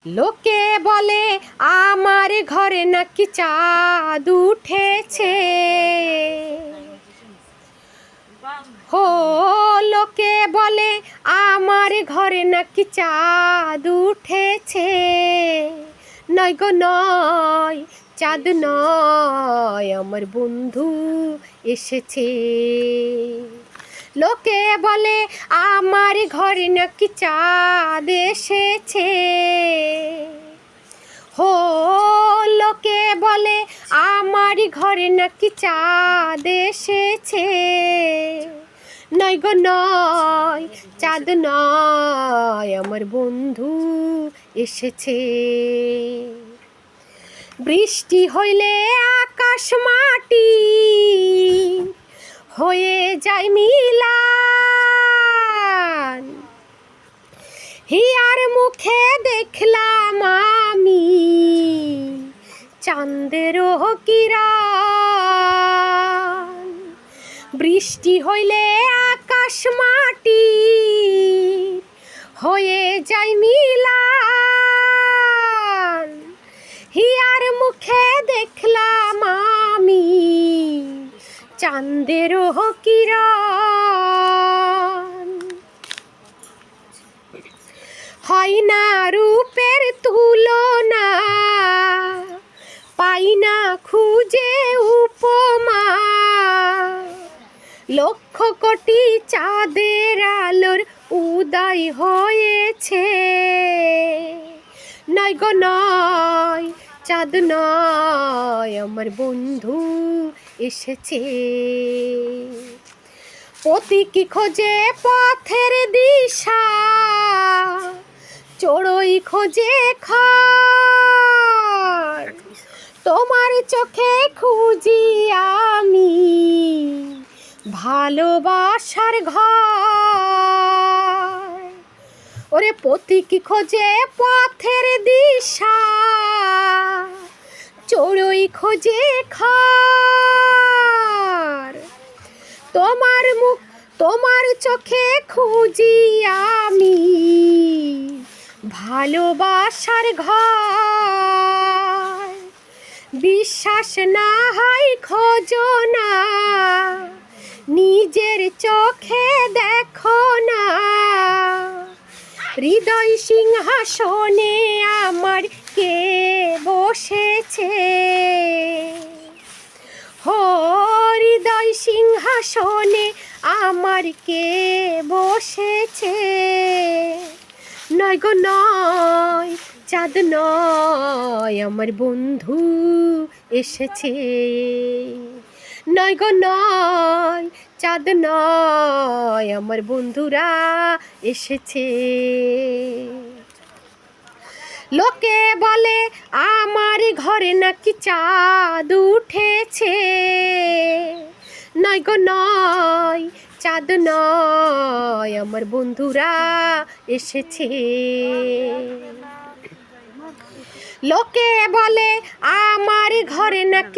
লোকে বলে আমার ঘরে নাকি চাঁদ উঠেছে। হো লোকে বলে আমার ঘরে নাকি চাঁদ উঠেছে। নয় গো নয়, চাঁদ নয়, আমার বন্ধু এসেছে। লোকে বলে আমার ঘরে নাকি চাঁদ এসেছে। হো লোকে বলে আমার ঘরে নাকি চাঁদ এসেছে। নয় গো নয়, চাঁদ নয়, আমার বন্ধু এসেছে। বৃষ্টি হইলে আকাশ মাটি হয়ে যায় মিলান। হিয়ার মুখে দেখলাম আমি চাঁদেরও কিরণ। বৃষ্টি হইলে আকাশ মাটি হয়ে যায় মিলান। হিয়ার মুখে দেখলাম আমি চাঁদেরও কিরণ। হয় না রূপের তুলনা, পাই না খুঁজে উপমা। লক্ষ কোটি চাঁদের আলোর উদয় হয়েছে। নয় গো নয়, চাঁদ নয়, আমার বন্ধু এসেছে। প্রতীকী খোঁজে পথের দিশা, চড়ুই খোঁজে খার। তোমার চোখে খুঁজি আমি ভালোবাসার ঘর। ওরে প্রতীকী খোঁজে পথের দিশা, চড়ুই খোঁজে খার। তোমার মুখ, তোমার চোখে খুঁজি আমি ভালোবাসার ঘর। বিশ্বাস না হয় খোঁজো না, নিজের চোখে দেখো না। হৃদয় সিংহাসনে আমার কে বসেছে। হো হৃদয় সিংহাসনে আমার কে বসেছে। নয় গো নয়, চাঁদ নয়, আমার বন্ধু এসেছে। নয় গো নয়, চাঁদ নয়, আমার বন্ধুরা এসেছে। লোকে বলে আমার ঘরে নাকি চাঁদ উঠেছে। নয় গো নয়, চাঁদ নয়, আমার বন্ধুরা এসেছে। লোকে বলে আমার ঘরে নাকি